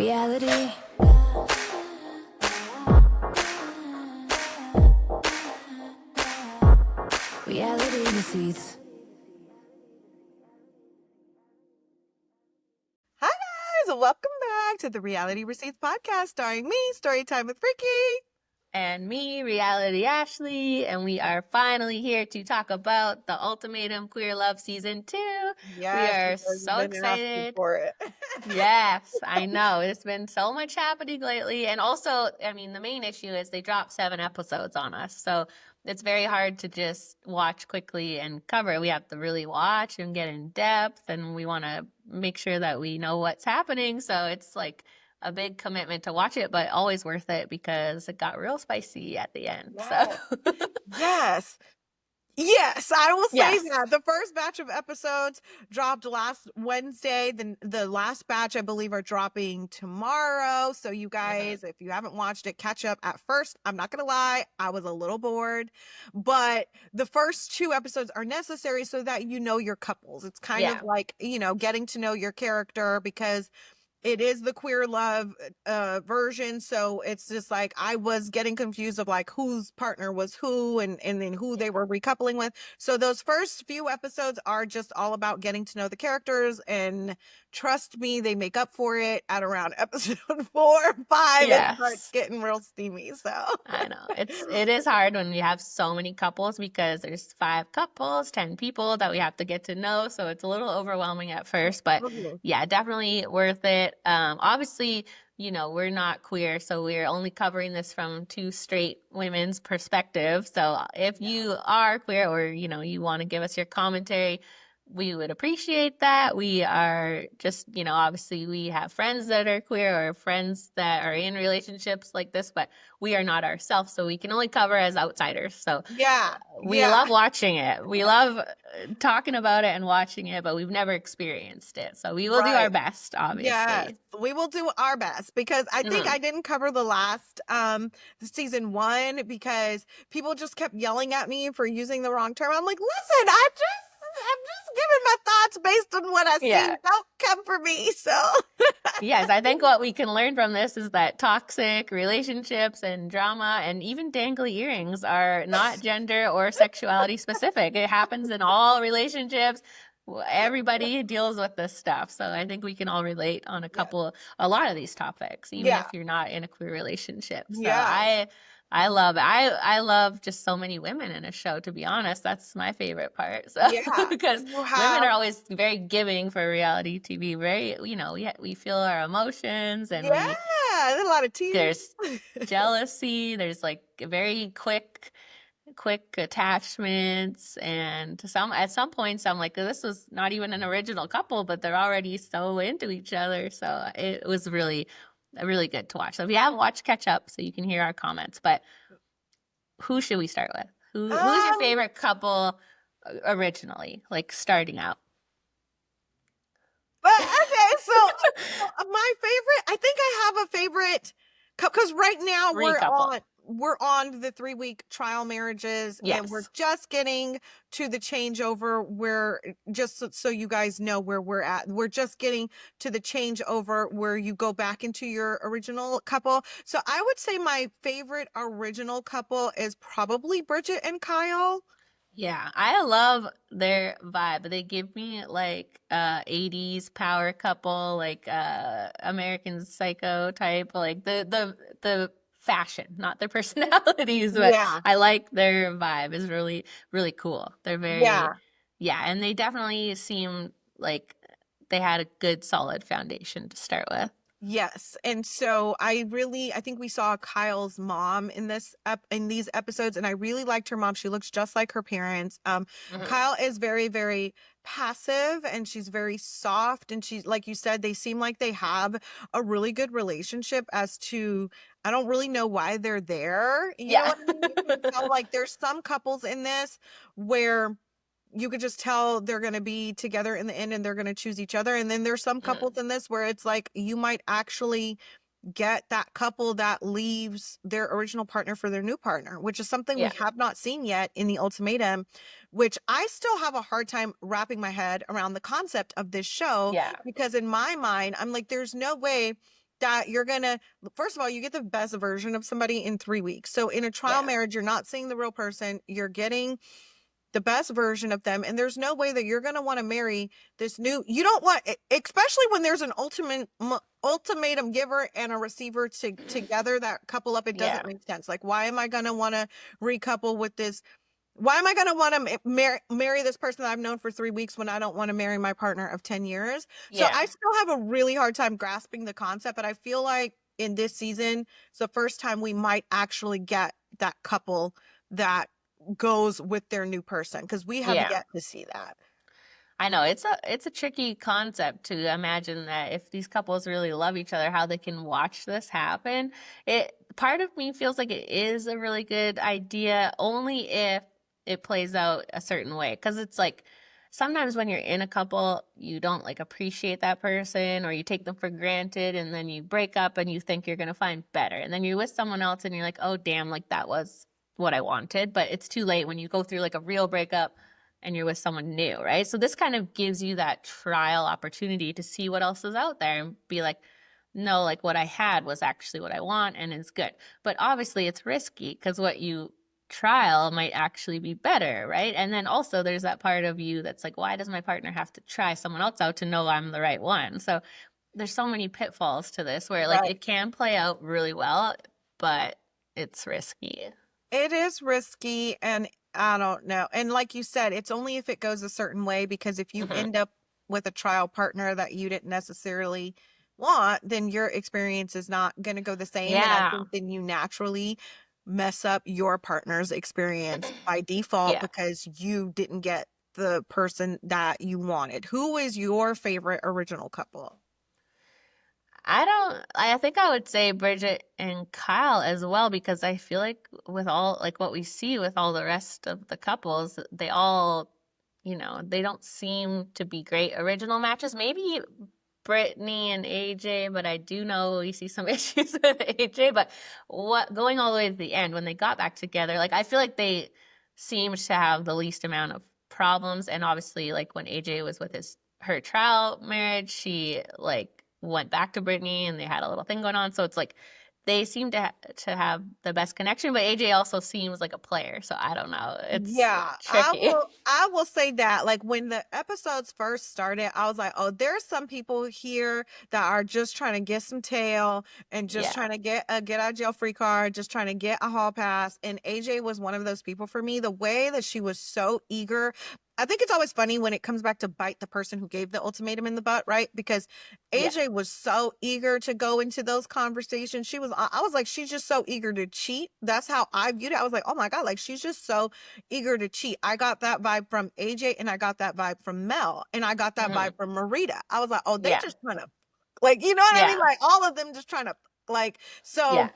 Reality. Reality receipts. Hi guys, welcome back to the Reality Receipts podcast starring me, Storytime with Ricky. And me, Reality Ashley, and we are finally here to talk about the Ultimatum Queer Love Season 2. Yes, we are because so you've been asking excited for it. Yes, I know. It's been so much happening lately. And also, I mean, the main issue is they dropped 7 episodes on us. So it's very hard to just watch quickly and cover. We have to really watch and get in depth, and we want to make sure that we know what's happening. So it's like a big commitment to watch it, but always worth it because it got real spicy at the end. Yes. So Yes, I will say yes. that. The first batch of episodes dropped last Wednesday. The last batch, I believe, are dropping tomorrow. So you guys, if you haven't watched it, catch up. At first, I'm not going to lie, I was a little bored. But the first 2 episodes are necessary so that you know your couples. It's kind of like, getting to know your character because it is the queer love version, so it's just like I was getting confused of like whose partner was who and then who they were recoupling with. So those first few episodes are just all about getting to know the characters, and trust me, they make up for it at around episode 4 or 5. It starts Yes. getting real steamy. So I know it is hard when you have so many couples because there's 5 couples, 10 people that we have to get to know. So it's a little overwhelming at first, but yeah, definitely worth it. Obviously, we're not queer, so we're only covering this from 2 straight women's perspective. So if you are queer or, you want to give us your commentary, we would appreciate that. We are just, obviously we have friends that are queer or friends that are in relationships like this, but we are not ourselves, so we can only cover as outsiders. So we love watching it. We love talking about it and watching it, but we've never experienced it. So we will do our best, obviously. Yes, we will do our best because I think I didn't cover the last season 1 because people just kept yelling at me for using the wrong term. I'm like, listen, I'm just giving my thoughts based on what I see. Don't come for me. So yes, I think what we can learn from this is that toxic relationships and drama and even dangly earrings are not gender or sexuality specific. It happens in all relationships. Everybody deals with this stuff. So I think we can all relate on a lot of these topics, even if you're not in a queer relationship. So I love it. I love just so many women in a show, to be honest. That's my favorite part. So because women are always very giving for reality TV. Very, we feel our emotions and there's a lot of tears. There's jealousy. There's like very quick attachments, and at some points I'm like, this was not even an original couple, but they're already so into each other. So it was really good to watch. So if you haven't watched, catch up so you can hear our comments. But who should we start with? Who's your favorite couple originally, like starting out? But okay, so my favorite, I think I have a favorite because right now we're on the 3-week trial marriages, and we're just getting to the changeover where, just so you guys know where we're at, we're just getting to the changeover where you go back into your original couple. So I would say my favorite original couple is probably Bridget and Kyle. Yeah, I love their vibe. They give me like 80s power couple, like American Psycho type, like the fashion, not their personalities, but I like their vibe. Is really really cool. They're very and they definitely seem like they had a good solid foundation to start with. Yes. And so I think we saw Kyle's mom in these episodes, and I really liked her mom. She looks just like her parents. Kyle is very, very passive, and she's very soft, and she's, like you said, they seem like they have a really good relationship. As to, I don't really know why they're there. You know what I mean? You can tell, like, there's some couples in this where you could just tell they're going to be together in the end and they're going to choose each other. And then there's some couples in this where it's like you might actually get that couple that leaves their original partner for their new partner, which is something we have not seen yet in the Ultimatum, which I still have a hard time wrapping my head around the concept of this show. Because in my mind, I'm like, there's no way that you're gonna, first of all, you get the best version of somebody in 3 weeks. So in a trial Yeah. marriage, you're not seeing the real person. You're getting the best version of them. And there's no way that you're going to want to marry this new, you don't want, especially when there's an ultimatum giver and a receiver together that couple up. It Yeah. doesn't make sense. Like, why am I going to want to recouple with this? Why am I going to want to marry this person that I've known for 3 weeks when I don't want to marry my partner of 10 years? So Yeah. I still have a really hard time grasping the concept, but I feel like in this season, it's the first time we might actually get that couple that goes with their new person, because we have Yeah. yet to see that. I know it's a tricky concept to imagine that if these couples really love each other, how they can watch this happen. It part of me feels like it is a really good idea only if it plays out a certain way. Because it's like sometimes when you're in a couple, you don't like appreciate that person or you take them for granted and then you break up and you think you're gonna find better. And then you're with someone else and you're like, oh damn, like that was what I wanted. But it's too late when you go through like a real breakup and you're with someone new, right? So this kind of gives you that trial opportunity to see what else is out there and be like, no, like what I had was actually what I want and is good. But obviously it's risky because what you trial might actually be better, right? And then also there's that part of you that's like, why does my partner have to try someone else out to know I'm the right one? So there's so many pitfalls to this where like Right. it can play out really well, but it's risky. It is risky, and I don't know. And like you said, it's only if it goes a certain way, because if you Mhm. end up with a trial partner that you didn't necessarily want, then your experience is not going to go the same. And I Yeah. think then you naturally mess up your partner's experience by default Yeah. because you didn't get the person that you wanted. Who is your favorite original couple? I think I would say Bridget and Kyle as well because I feel like with all like what we see with all the rest of the couples, they all, they don't seem to be great original matches. Maybe Brittany and AJ, but I do know we see some issues with AJ. But what going all the way to the end when they got back together, like I feel like they seemed to have the least amount of problems. And obviously, like when AJ was with her trial marriage, she like went back to Brittany and they had a little thing going on. So it's like they seem to have the best connection, but AJ also seems like a player. So I don't know. It's Yeah, tricky. I will say that, like, when the episodes first started, I was like, oh, there's some people here that are just trying to get some tail and just Yeah. trying to get a get out of jail free card, just trying to get a hall pass. And AJ was one of those people for me. The way that she was so eager. I think it's always funny when it comes back to bite the person who gave the ultimatum in the butt, right? Because Yeah. AJ was so eager to go into those conversations. I was like, she's just so eager to cheat. That's how I viewed it. I was like, oh my God, like she's just so eager to cheat. I got that vibe from AJ, and I got that vibe from Mel, and I got that Hmm. vibe from Marita. I was like, oh, they Yeah. just trying to, like, you know what I mean? Yeah. Like all of them just trying to, like, so, Yeah.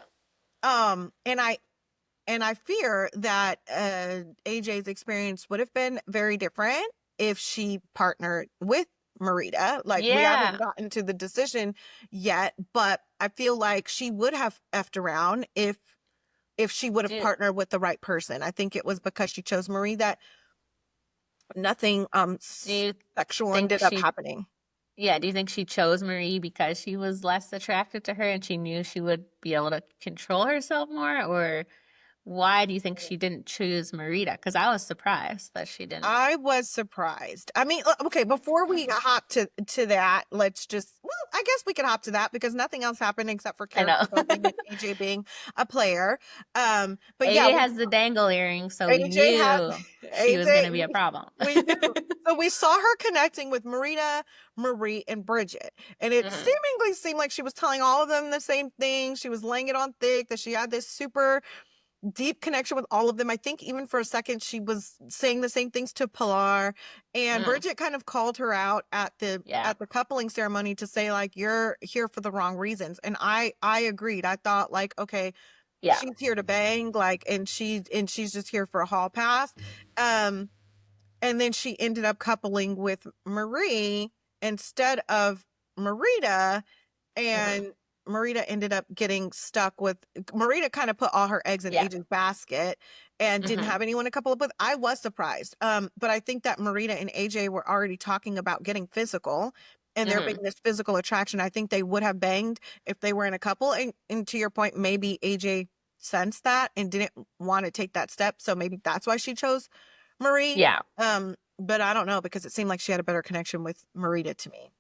and I fear that AJ's experience would have been very different if she partnered with Marita. Like, we Yeah. haven't gotten to the decision yet, but I feel like she would have effed around if she would have Do partnered with the right person. I think it was because she chose Marie that nothing do you sexual think ended up she happening. yeah, do you think she chose Marie because she was less attracted to her and she knew she would be able to control herself more? Or why do you think she didn't choose Marita? Because I was surprised that she didn't. I was surprised. I mean, okay, before we hop to that, let's just, well, I guess we could hop to that because nothing else happened except for I know. character building and AJ being a player. But yeah, AJ has the dangle earring, so we AJ had knew she was going AJ. to be a problem. We knew. So we saw her connecting with Marita, Marie, and Bridget. And it Hmm. seemingly seemed like she was telling all of them the same thing. She was laying it on thick, that she had this super deep connection with all of them. I think even for a second she was saying the same things to Pilar. And Hmm. Bridget kind of called her out Yeah. at the coupling ceremony to say, like, you're here for the wrong reasons. And I agreed. I thought, like, okay, Yeah. she's here to bang, like, and she's just here for a hall pass. Um and then she ended up coupling with Marie instead of Marita, Hmm. and Marita ended up getting stuck with, Marita kind of put all her eggs in Yeah. AJ's basket and didn't Hmm. have anyone to couple up with. I was surprised. But I think that Marita and AJ were already talking about getting physical. and there being this physical attraction. I think they would have banged if they were in a couple. And to your point, maybe AJ sensed that and didn't want to take that step. So maybe that's why she chose Marie. Yeah. But I don't know, because it seemed like she had a better connection with Marita to me.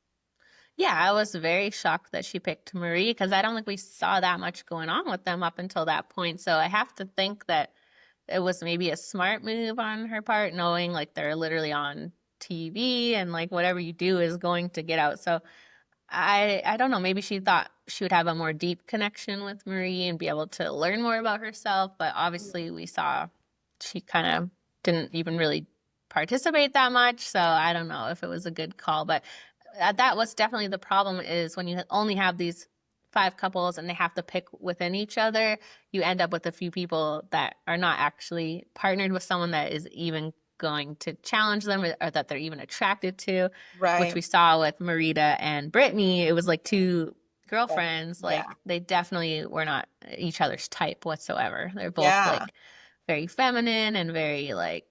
Yeah, I was very shocked that she picked Marie because I don't think we saw that much going on with them up until that point. So I have to think that it was maybe a smart move on her part, knowing like they're literally on TV and like whatever you do is going to get out. So I don't know, maybe she thought she would have a more deep connection with Marie and be able to learn more about herself, but obviously we saw she kind of didn't even really participate that much, so I don't know if it was a good call, but that was definitely the problem is when you only have these 5 couples and they have to pick within each other, you end up with a few people that are not actually partnered with someone that is even going to challenge them or that they're even attracted to, which Right. we saw with Marita and Brittany. It was like two girlfriends, Yeah. like they definitely were not each other's type whatsoever. They're both Yeah. like very feminine and very like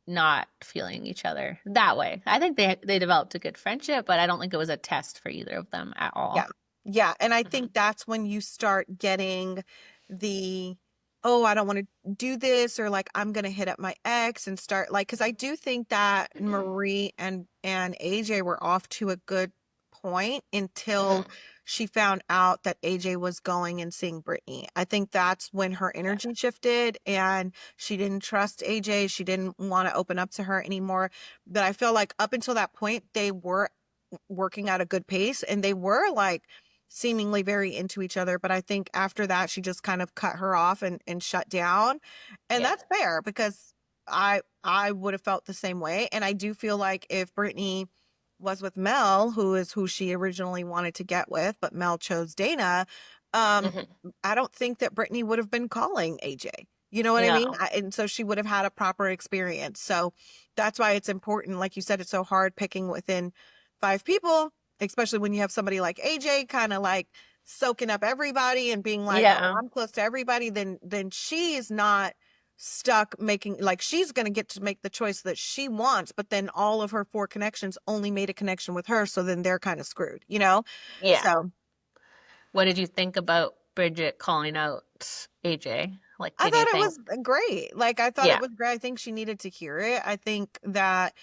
not feeling each other that way. I think they developed a good friendship, but I don't think it was a test for either of them at Yeah. all. Yeah. And I Hmm. think that's when you start getting the, oh, I don't want to do this, or like I'm gonna hit up my ex and start like, because I do think that Marie and AJ were off to a good point until Hmm. she found out that AJ was going and seeing Brittany. I think that's when her Yeah. energy shifted and she didn't trust AJ. She didn't want to open up to her anymore. But I feel like up until that point, they were working at a good pace and they were like seemingly very into each other. But I think after that, she just kind of cut her off and shut down. And Yeah. that's fair, because I would have felt the same way. And I do feel like if Brittany was with Mel, who is who she originally wanted to get with, but Mel chose Dana, um, Hmm. I don't think that Brittany would have been calling AJ. You know what I mean? No. And so she would have had a proper experience. So that's why it's important. Like you said, it's so hard picking within 5 people, especially when you have somebody like AJ kind of like soaking up everybody and being like, oh, Yeah. I'm close to everybody. Then she is not stuck making, like, she's going to get to make the choice that she wants, but then all of her 4 connections only made a connection with her, so then they're kind of screwed, you know? Yeah. So What did you think about Bridget calling out AJ? Like, I did you thought it think? was great. Like, I thought it Yeah. was great. I think she needed to hear it. I think that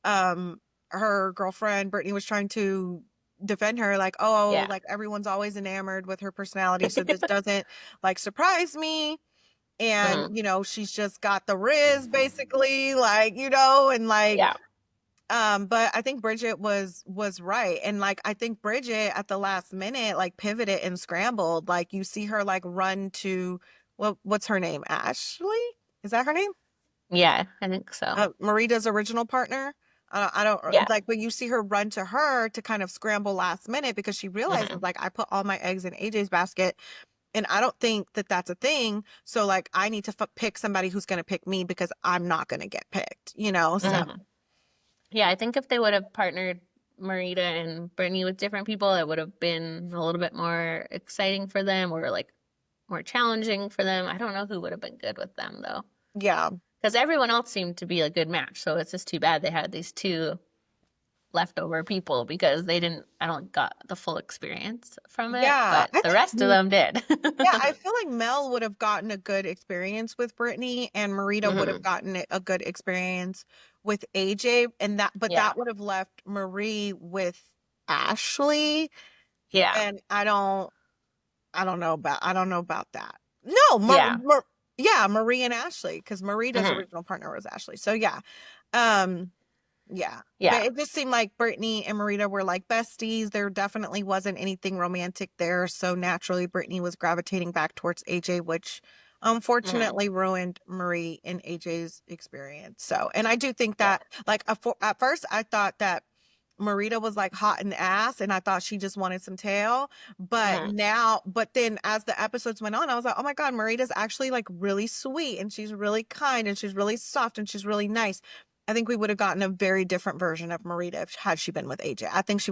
um her girlfriend Brittany was trying to defend her, like, oh, Yeah. like everyone's always enamored with her personality, so this doesn't like surprise me. And Hmm. she's just got the riz basically, like, and like, Yeah. but I think Bridget was right. And like I think Bridget at the last minute like pivoted and scrambled. Like you see her like run to, what's her name? Ashley? Is that her name? Yeah, I think so. Marita's original partner. I don't Yeah. like, but you see her run to her to kind of scramble last minute because she realizes Hmm. like I put all my eggs in AJ's basket, and I don't think that that's a thing. So like I need to pick somebody who's going to pick me because I'm not going to get picked. So Hmm. Yeah, I think if they would have partnered Marita and Brittany with different people, it would have been a little bit more exciting for them or like more challenging for them. I don't know who would have been good with them though, yeah. because everyone else seemed to be a good match. So it's just too bad they had these two leftover people because they didn't, I don't got the full experience from it, Yeah, but I the think rest of them did. yeah, I feel like Mel would have gotten a good experience with Brittany, and Marita would have Hmm. gotten a good experience with AJ, and but Yeah. that would have left Marie with Ashley, Yeah. and I don't know about that. No, Yeah. yeah, Marie and Ashley, because Marita's Hmm. original partner was Ashley. So yeah. Um Yeah, but Yeah. it just seemed like Brittany and Marita were like besties. There definitely wasn't anything romantic there. So naturally, Brittany was gravitating back towards AJ, which Hmm. unfortunately ruined Marie and AJ's experience. So, and I do think Yeah. that, like, at first, I thought that Marita was like hot in the ass and I thought she just wanted some tail. Hmm. But then as the episodes went on, I was like, oh my God, Marita's actually like really sweet and she's really kind and she's really soft and she's really nice. I think we would have gotten a very different version of Marita had she been with AJ. I think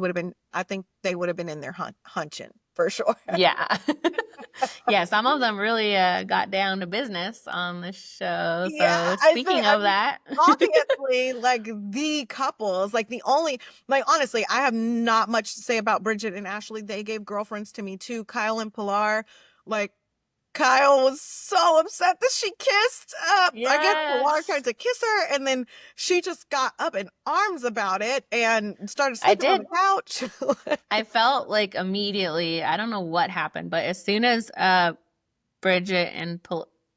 they would have been in there hunching for sure. Yeah. Yeah, some of them really got down to business on the show. Yeah, So speaking of that, obviously, like the couples, like the only, like honestly, I have not much to say about Bridget and Ashley. They gave girlfriends to me too. Kyle and Pilar, like Kyle was so upset that she kissed. I guess Pilar yes, tried to kiss her, and then she just got up in arms about it and started I sleeping on did. the couch. I felt like immediately, I don't know what happened, but as soon as Bridget and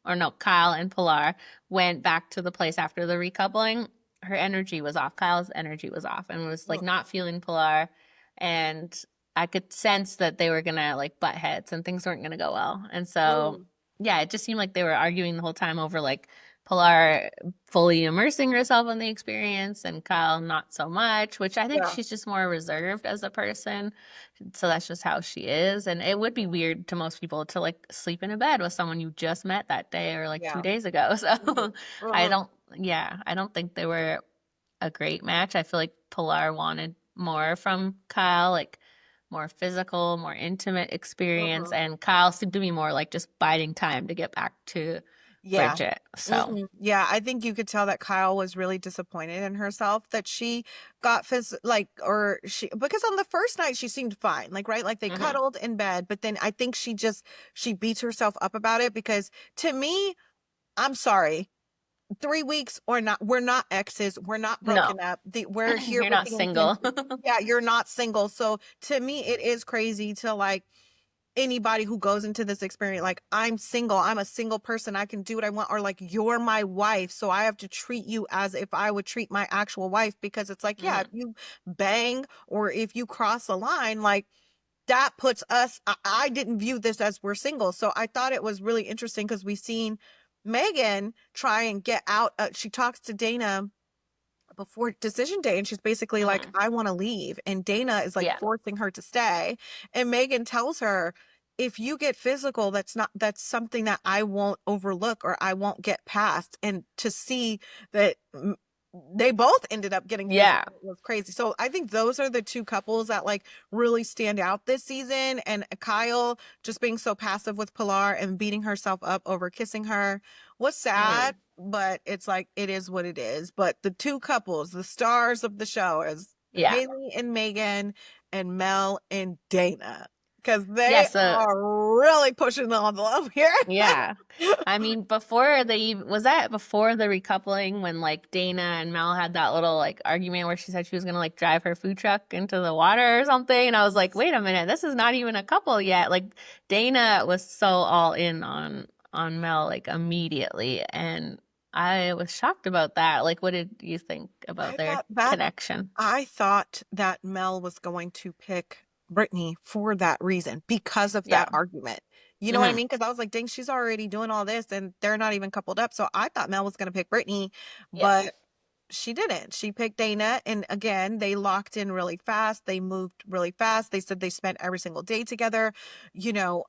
or no, Kyle and Pilar went back to the place after the recoupling, her energy was off. Kyle's energy was off and was like not feeling Pilar. And I could sense that they were gonna like butt heads and things weren't gonna go well. And so Mm, yeah, it just seemed like they were arguing the whole time over like Pilar fully immersing herself in the experience and Kyle not so much, which I think yeah, she's just more reserved as a person. So that's just how she is. And it would be weird to most people to like sleep in a bed with someone you just met that day or like yeah. 2 days ago. Mhm, So I mhm, don't, yeah, I don't think they were a great match. I feel like Pilar wanted more from Kyle, like more physical, more intimate experience. mhm. And Kyle seemed to be more like just biding time to get back to Yeah. Bridget. So, Yeah, I think you could tell that Kyle was really disappointed in herself that she got like, or she, because on the first night she seemed fine, like, right? Like they mhm. cuddled in bed, but then I think she beats herself up about it because to me, I'm sorry, 3 weeks or not, we're not exes, we're not No, broken up. We're here you're with not the single. intention. Yeah, you're not single. So to me, it is crazy to like, anybody who goes into this experience like I'm single, I'm a single person, I can do what I want, or like you're my wife so I have to treat you as if I would treat my actual wife, because it's like, yeah, if Mhm. you bang or if you cross a line, like that puts us, I didn't view this as we're single. So I thought it was really interesting because we seen Megan try and get out, she talks to Dana before decision day and she's basically like, Mhm. I want to leave, and Dana is like Yeah. forcing her to stay, and Megan tells her, if you get physical, that's something that I won't overlook or I won't get past. And to see that they both ended up getting Yeah. physical was crazy. So I think those are the two couples that like really stand out this season, and Kyle just being so passive with Pilar and beating herself up over kissing her was sad, Mhm. but it's like it is what it is. But the two couples, the stars of the show, is Yeah. Haley and Megan and Mel and Dana, because Yeah. they So, are really pushing the envelope here. yeah. I mean, before was that before the recoupling when like Dana and Mel had that little like argument where she said she was gonna like drive her food truck into the water or something? And I was like, wait a minute, this is not even a couple yet. Like Dana was so all in on Mel like immediately, and I was shocked about that. Like, what did you think about I their thought that connection? I thought that Mel was going to pick Brittany for that reason, because of Yeah. that argument. You know what I Hmm. mean? Because I was like, dang, she's already doing all this and they're not even coupled up. So I thought Mel was going to pick Brittany, Yeah. but she didn't. She picked Dana. And again, they locked in really fast. They moved really fast. They said they spent every single day together. You know,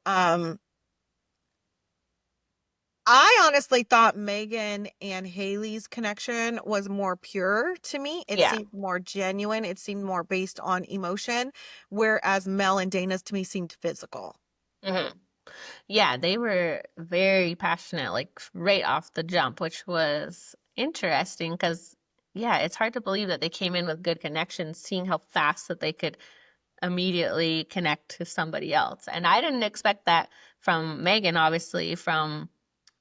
I honestly thought Megan and Haley's connection was more pure to me. It Yeah. seemed more genuine. It seemed more based on emotion, whereas Mel and Dana's to me seemed physical. Hmm. Yeah, they were very passionate, like right off the jump, which was interesting because, yeah, it's hard to believe that they came in with good connections, seeing how fast that they could immediately connect to somebody else. And I didn't expect that from Megan, obviously, from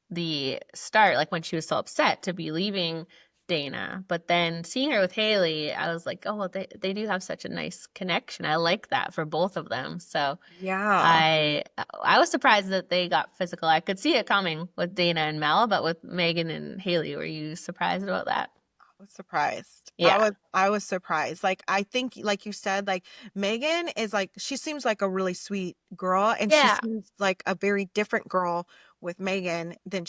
the start, like when she was so upset to be leaving Dana. But then seeing her with Haley, I was like, oh, well, they do have such a nice connection. I like that for both of them. So Yeah. I was surprised that they got physical. I could see it coming with Dana and Mel, but with Megan and Haley, were you surprised about that? Was surprised. Yeah. I was surprised. Like I think like you said, like Megan is like, she seems like a really sweet girl, and she Yeah. seems like a very different girl with Megan than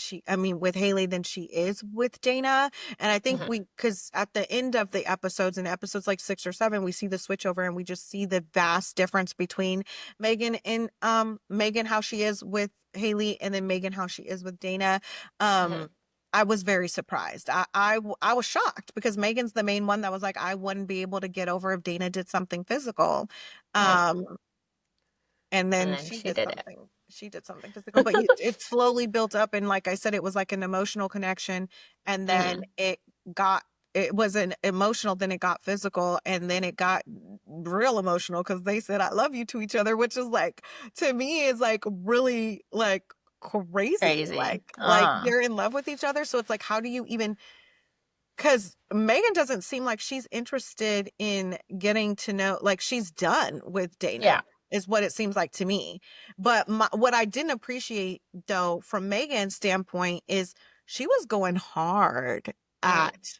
with Haley than she is with Dana. And I think Hmm. cuz at the end of the episodes, in episodes like 6 or 7, we see the switch over and we just see the vast difference between Megan and Megan, how she is with Haley, and then Megan how she is with Dana. Hmm. Um I was very surprised. I was shocked because Megan's the main one that was like, I wouldn't be able to get over if Dana did something physical. Hmm. Um, and And then then she she did did it. something. She did something physical, but it slowly built up, and like I said, it was like an emotional connection, and then Mhm. it was an emotional, then it got physical, and then it got real emotional because they said "I love you" to each other, which is like, to me, is like really like crazy. Crazy. Like they're in love with each other, so it's like, how do you even? Because Megan doesn't seem like she's interested in getting to know, like she's done with Dana, Yeah. is what it seems like to me. But what I didn't appreciate, though, from Megan's standpoint, is she was going hard Mhm. at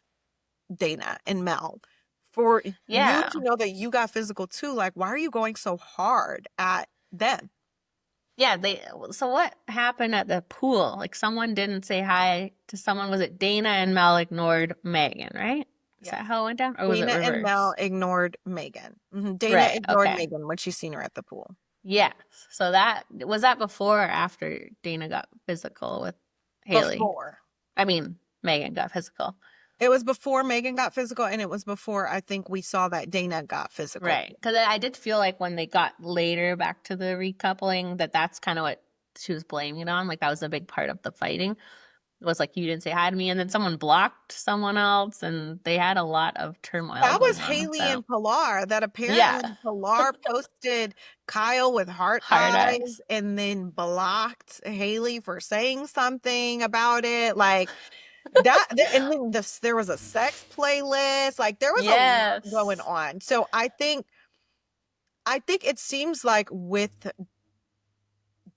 Dana and Mel. For you Yeah. to know that you got physical too, like, why are you going so hard at them? Yeah, so what happened at the pool? Like someone didn't say hi to someone. Was it Dana and Mel ignored Megan, right? Is Yes. that how it went down? Or was it Dana and Mel reverse? ignored Megan. Dana Right, ignored okay. Megan when she seen her at the pool. Yes. So that was that before or after Dana got physical with Haley? Before. I mean, Megan got physical. It was before Megan got physical, and it was before I think we saw that Dana got physical. Right. Because I did feel like when they got later back to the recoupling, that's kind of what she was blaming it on. Like that was a big part of the fighting. It was like, you didn't say hi to me. And then someone blocked someone else. And they had a lot of turmoil That was going on with Haley them. and Pilar. That Yeah. apparently Pilar posted Kyle with heart Hard eyes eyes. and then blocked Haley for saying something about it. Like that, and then there was a sex playlist. Like there was a lot going Yes. on. So I think it seems like with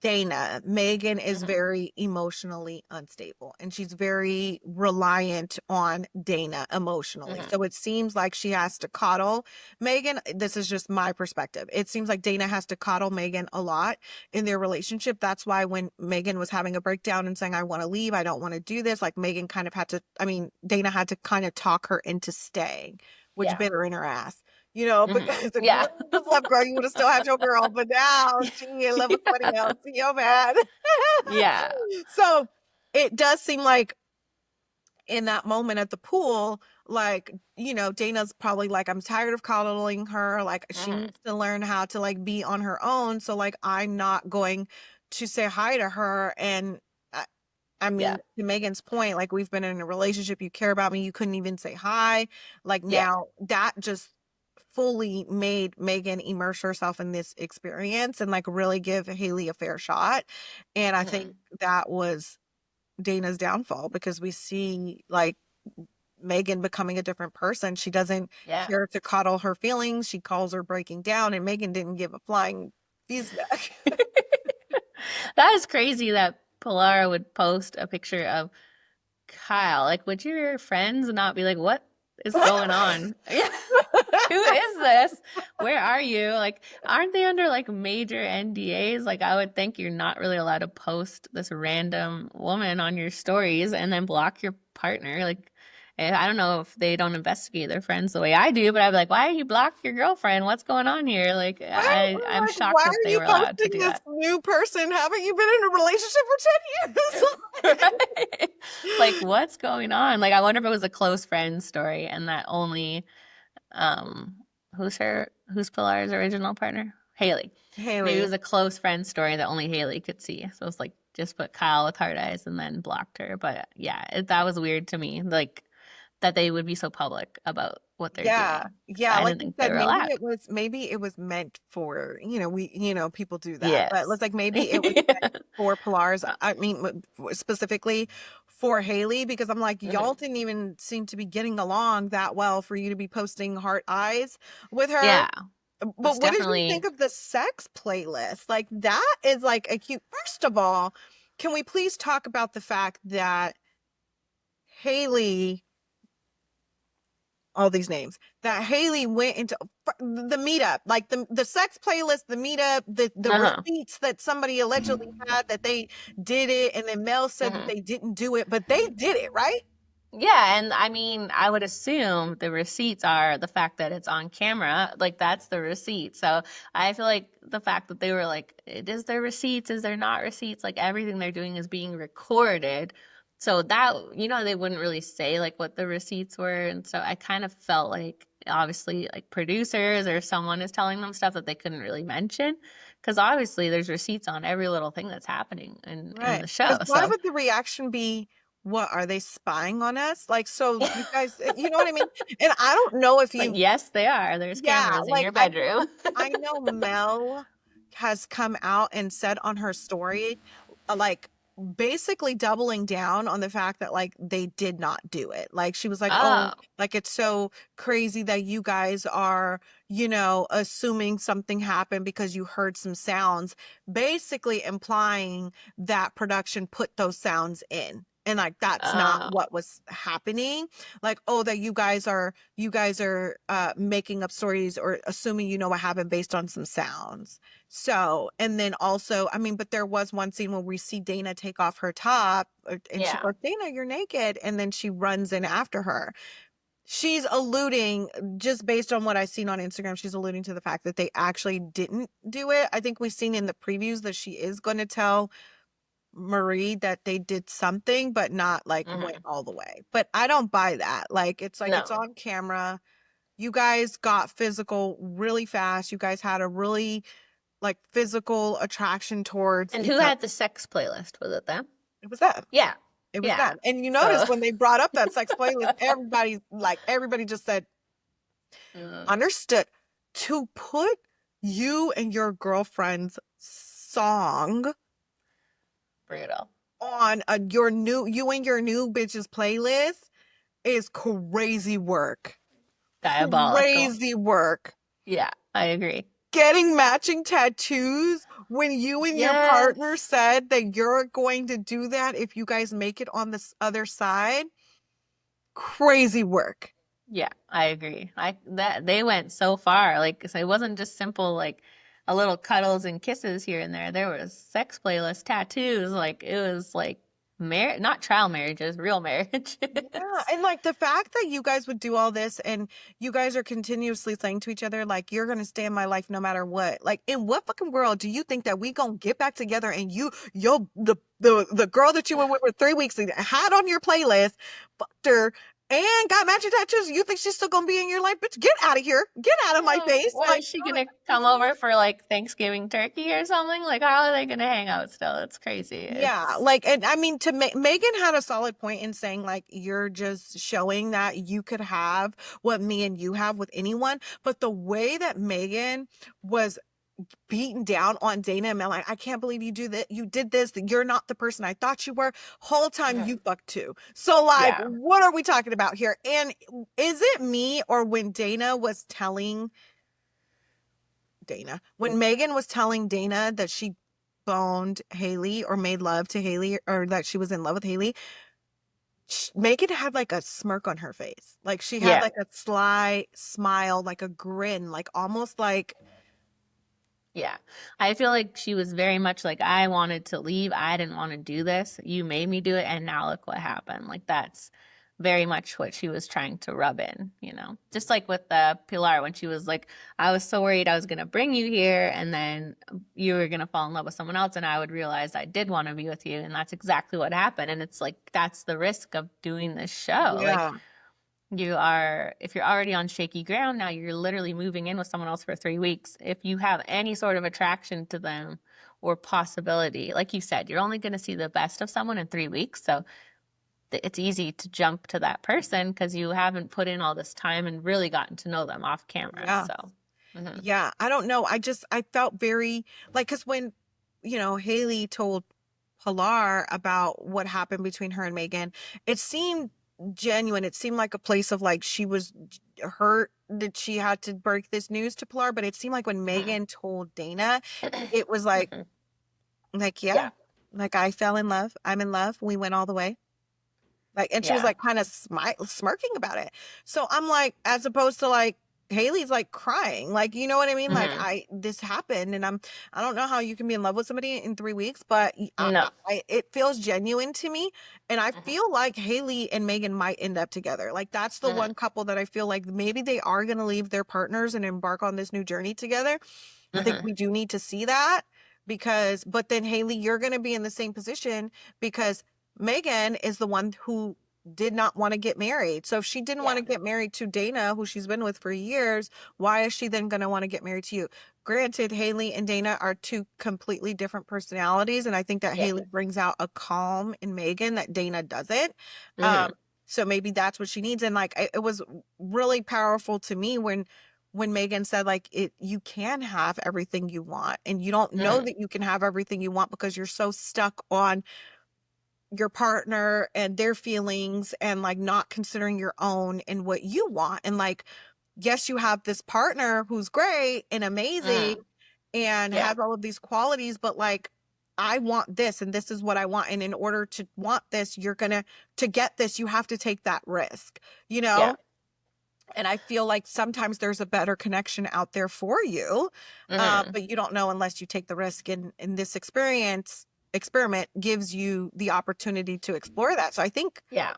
Dana, Megan is Mhm. very emotionally unstable and she's very reliant on Dana emotionally. Mhm. So it seems like she has to coddle Megan. This is just my perspective. It seems like Dana has to coddle Megan a lot in their relationship. That's why when Megan was having a breakdown and saying, I want to leave, I don't want to do this, like Megan kind of had to, I mean, Dana had to kind of talk her into staying, which Yeah. bit her in her ass. Mhm. Because if you Yeah. would have just left, girl, you would have still had your girl. But now she in love with somebody else. You're mad. Yeah. So it does seem like in that moment at the pool, like, Dana's probably like, I'm tired of coddling her. Like, she Mhm. needs to learn how to like be on her own. So, like, I'm not going to say hi to her. And I Yeah. mean, to Megan's point, like, we've been in a relationship, you care about me, you couldn't even say hi. Like, Yeah. now that just fully made Megan immerse herself in this experience and like really give Haley a fair shot. And I think Mhm. that was Dana's downfall because we see like Megan becoming a different person. She doesn't Yeah. care to coddle her feelings. She calls her breaking down, and Megan didn't give a flying feedback. That is crazy that Pilar would post a picture of Kyle. Like, would your friends not be like, what is going on? Yeah. Who is this? Where are you? Like, aren't they under like major NDAs? Like, I would think you're not really allowed to post this random woman on your stories and then block your partner. Like, I don't know if they don't investigate their friends the way I do, but I'd be like, why you block your girlfriend? What's going on here? Like, Right? I'm Like, why shocked that are they you were allowed to posting do this that. new person? Haven't you been in a relationship for 10 Right? Like, years? what's going on? Like, I wonder if it was a close friend story and that only um who's Pilar's original partner? Haley. Maybe it Haley. was a close friend story that only Haley could see. So it's like just put Kyle with hard eyes and then blocked her. But yeah, that was weird to me. Like that they would be so public about what they're Yeah, doing. 'Cause yeah, I like didn't you think they said, were allowed. maybe it was meant for, people do that. But Yes. let's like maybe it was meant for Pilar's, I mean, specifically for Haley, because I'm like, y'all Mhm. didn't even seem to be getting along that well for you to be posting heart eyes with her. Yeah. But It's what did you think definitely of the sex playlist? Like that is like a cute. First of all, can we please talk about the fact that Haley all these names that Haley went into the meetup, like the sex playlist, the meetup, the uh-huh. receipts that somebody allegedly had that they did it, and then Mel said that Mhm. they didn't do it, but they did it, right? Yeah, and I mean, I would assume the receipts are the fact that it's on camera, like that's the receipt. So I feel like the fact that they were like, is there receipts? Is there not receipts? Like everything they're doing is being recorded. So that, they wouldn't really say like what the receipts were. And so I kind of felt like obviously like producers or someone is telling them stuff that they couldn't really mention. because obviously there's receipts on every little thing that's happening in Right. the show. Because why So would the reaction be, what, are they spying on us? Like, so you guys, you know what I mean? And I don't know if like, you, yes, they are. There's yeah, cameras in like your bedroom. I know Mel has come out and said on her story, like basically doubling down on the fact that like they did not do it. Like she was like, "Oh, Oh, like it's so crazy that you guys are, assuming something happened because you heard some sounds," basically implying that production put those sounds in. And like that's not oh, what was happening. Like, oh, that you guys are making up stories or assuming you know what happened based on some sounds. So, and then also, I mean, but there was one scene where we see Dana take off her top and she yeah. goes, "Dana, you're naked." And then she runs in after her. She's alluding, just based on what I've seen on Instagram, she's alluding to the fact that they actually didn't do it. I think we've seen in the previews that she is going to tell Marie that they did something, but not like went Hmm. all the way. But I don't buy that. Like it's No. on camera. You guys got physical really fast. You guys had a really like physical attraction towards And each who other. had the sex playlist? Was it them? It was them. Yeah. It was Yeah. them. And you notice So, when they brought up that sex playlist, everybody just said, mm, understood, to put you and your girlfriend's song brutal. on you and your new bitch's playlist is crazy work. Diabolical. Crazy work. Yeah, I agree. Getting matching tattoos when you and your Yes. partner said that you're going to do that if you guys make it on this other side. Crazy work. Yeah, I agree. I that they went so far. Like, so it wasn't just simple like a little cuddles and kisses here and there. There was sex playlist, tattoos. Like it was like not trial marriages, real marriages. Yeah, and like the fact that you guys would do all this and you guys are continuously saying to each other like you're going to stay in my life no matter what. Like in what fucking world do you think that we going to get back together and the girl that you were with for 3 weeks had on your playlist, fucked her and got matching tattoos. You think she's still going to be in your life? Bitch, get out of here. Get out of my Oh, face. what Like is she no, gonna come over for like Thanksgiving turkey or something? Like, how are they gonna hang out still? It's crazy. yeah, It's like, and I mean, Megan had a solid point in saying, like, you're just showing that you could have what me and you have with anyone. But the way that Megan was beaten down on Dana and Mel, like, I can't believe you do that. You did this. That you're not the person I thought you were. Whole time you fucked too. So, like, yeah, what are we talking about here? And is it me or when Megan was telling Dana that she boned Haley or made love to Haley or that she was in love with Haley, Megan had like a smirk on her face. Like she had yeah. like a sly smile, like a grin, like almost like, Yeah. I feel like she was very much like, I wanted to leave. I didn't want to do this. You made me do it. And now look what happened. Like, that's very much what she was trying to rub in, you know? Just like with Pilar, when she was like, I was so worried I was going to bring you here and then you were going to fall in love with someone else and I would realize I did want to be with you. And that's exactly what happened. And it's like, that's the risk of doing this show. Like, yeah, if you're already on shaky ground now, you're literally moving in with someone else for 3 weeks. If you have any sort of attraction to them or possibility, like you said, you're only going to see the best of someone in 3 weeks. So it's easy to jump to that person because you haven't put in all this time and really gotten to know them off camera. yeah, So, mhm. yeah. I don't know. I felt very like, because when, Haley told Pilar about what happened between her and Megan, it seemed genuine. It seemed like a place of like she was hurt that she had to break this news to Pilar, but it seemed like when Mhm. Megan told Dana, it was Mhm. like, yeah, Yeah. like I fell in love. I'm in love. We went all the way. Like, and she was Yeah. like kind of smirking about it. So I'm like, as opposed to like Haley's like crying, like, you know what I mean? Like, Hmm. this happened, and I don't know how you can be in love with somebody in 3 weeks, but No. it feels genuine to me, and I Hmm. feel like Haley and Megan might end up together. Like, that's the Hmm. one couple that I feel like maybe they are going to leave their partners and embark on this new journey together. I think Hmm. we do need to see that but then Haley, you're going to be in the same position because Megan is the one who did not want to get married. So if she didn't want to get married to Dana, who she's been with for years, why is she then going to want to get married to you? Granted, Haley and Dana are two completely different personalities, and I think that Haley brings out a calm in Megan that Dana doesn't. Mm-hmm. So maybe that's what she needs. And like it was really powerful to me when Megan said like you can have everything you want, and you don't know that you can have everything you want because you're so stuck on your partner and their feelings and like not considering your own and what you want. And like, yes, you have this partner who's great and amazing and Yeah. has all of these qualities, but like, I want this and this is what I want. And in order to want this, to get this, you have to take that risk, you know? Yeah. And I feel like sometimes there's a better connection out there for you, but you don't know unless you take the risk. And this experiment gives you the opportunity to explore that. So I think Yeah.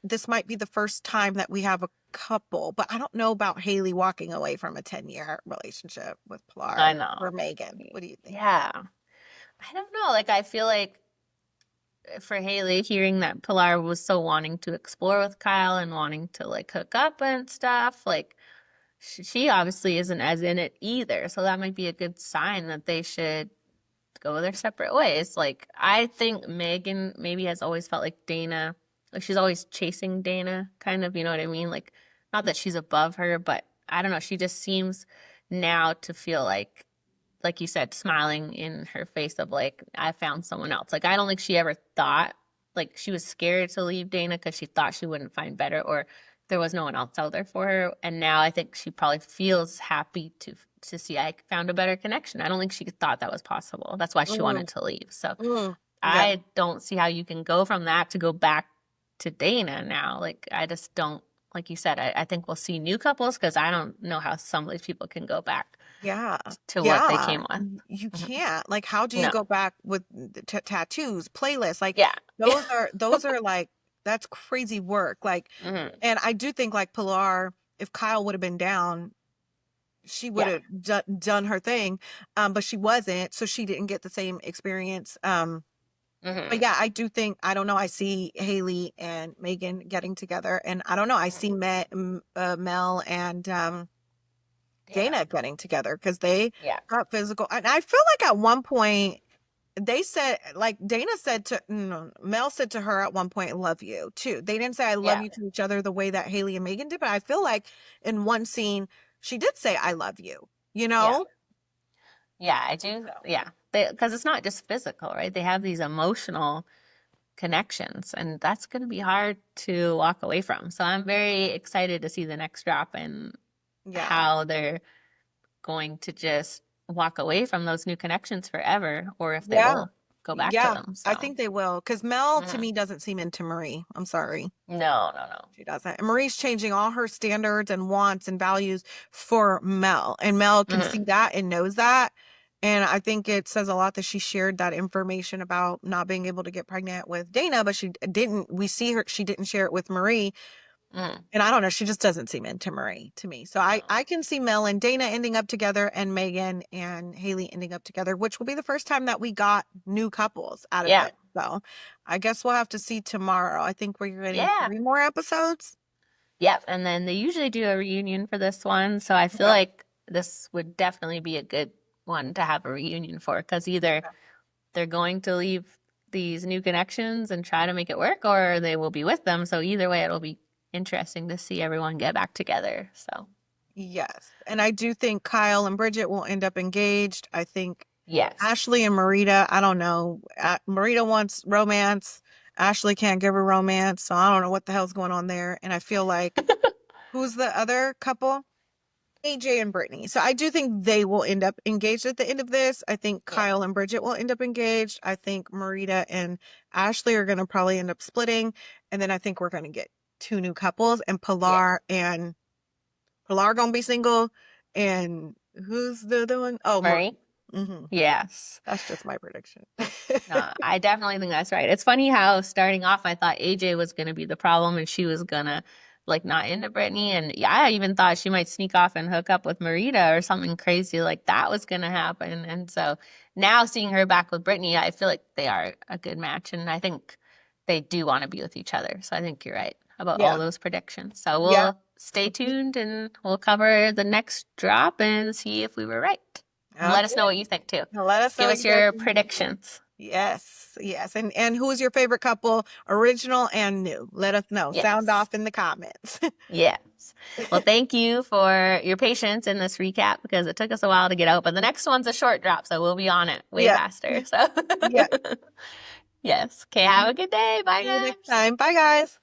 this might be the first time that we have a couple, but I don't know about Haley walking away from a 10-year relationship with I Pilar know. or Megan. What do you think? Yeah. I don't know. Like, I feel like for Haley, hearing that Pilar was so wanting to explore with Kyle and wanting to like hook up and stuff, like she obviously isn't as in it either. So that might be a good sign that they should go their separate ways. Like, I think Megan maybe has always felt like Dana, like she's always chasing Dana, kind of, you know what I mean? Like, not that she's above her, but I don't know. She just seems now to feel like you said, smiling in her face of like, I found someone else. Like, I don't think she ever thought, like, she was scared to leave Dana because she thought she wouldn't find better or there was no one else out there for her. And now I think she probably feels happy to see I found a better connection. I don't think she thought that was possible. That's why she wanted to leave. So Yeah. I don't see how you can go from that to go back to Dana now. Like, I just don't, like you said, I think we'll see new couples because I don't know how some of these people can go back Yeah. to what they came with. You can't. Like, how do you No. go back with tattoos, playlists? Like, Yeah. those are like, that's crazy work. Like, and I do think like Pilar, if Kyle would have been down, she would have done her thing. But she wasn't, so she didn't get the same experience. But yeah, I do think, I don't know, I see Haley and Megan getting together, and I don't know, I see Mel and Dana getting together because they got physical. And I feel like at one point they said, like Dana said to no, Mel said to her at one point, "Love you" too. They didn't say "I love you" to each other the way that Haley and Megan did, but I feel like in one scene she did say "I love you." You know? Yeah, I do. Yeah, because it's not just physical, right? They have these emotional connections, and that's going to be hard to walk away from. So I'm very excited to see the next drop and how they're going to just walk away from those new connections forever, or if they will go back to them. So I think they will, because Mel to me doesn't seem into Marie. I'm sorry. No. She doesn't. And Marie's changing all her standards and wants and values for Mel. And Mel can see that and knows that. And I think it says a lot that she shared that information about not being able to get pregnant with Dana, but she didn't. We see her, she didn't share it with Marie. And I don't know, she just doesn't seem into Marie to me. So I can see Mel and Dana ending up together and Megan and Haley ending up together, which will be the first time that we got new couples out of it. So I guess we'll have to see tomorrow. I think we're getting 3 more episodes. Yep. And then they usually do a reunion for this one. So I feel like this would definitely be a good one to have a reunion for, because either they're going to leave these new connections and try to make it work, or they will be with them. So either way, it'll be interesting to see everyone get back together. So yes. And I do think Kyle and Bridget will end up engaged. I think yes. Ashley and Marita, I don't know. Marita wants romance. Ashley can't give her romance. So I don't know what the hell's going on there. And I feel like, who's the other couple? AJ and Brittany. So I do think they will end up engaged at the end of this. I think Kyle and Bridget will end up engaged. I think Marita and Ashley are going to probably end up splitting. And then I think we're going to get 2 new couples, and Pilar going to be single. And who's the other one? Oh, Marie. Yes. That's just my prediction. I definitely think that's right. It's funny how starting off, I thought AJ was going to be the problem and she was going to like not into Brittany. And I even thought she might sneak off and hook up with Marita or something crazy like that was going to happen. And so now seeing her back with Brittany, I feel like they are a good match. And I think they do want to be with each other. So I think you're right about Yeah. all those predictions. So Yeah. we'll stay tuned and we'll cover the next drop and see if we were right. And let us Okay. know what you think too. Now let us know Give what us you guys your think. predictions. Yes, yes. And who is your favorite couple, original and new? Let us know. Sound Yes. off in the comments. Yes. Well, thank you for your patience in this recap because it took us a while to get out, but the next one's a short drop, so we'll be on it way Yeah. faster. So Yeah. yes. Okay, have a good day. Bye, See you next guys. time. Bye, guys.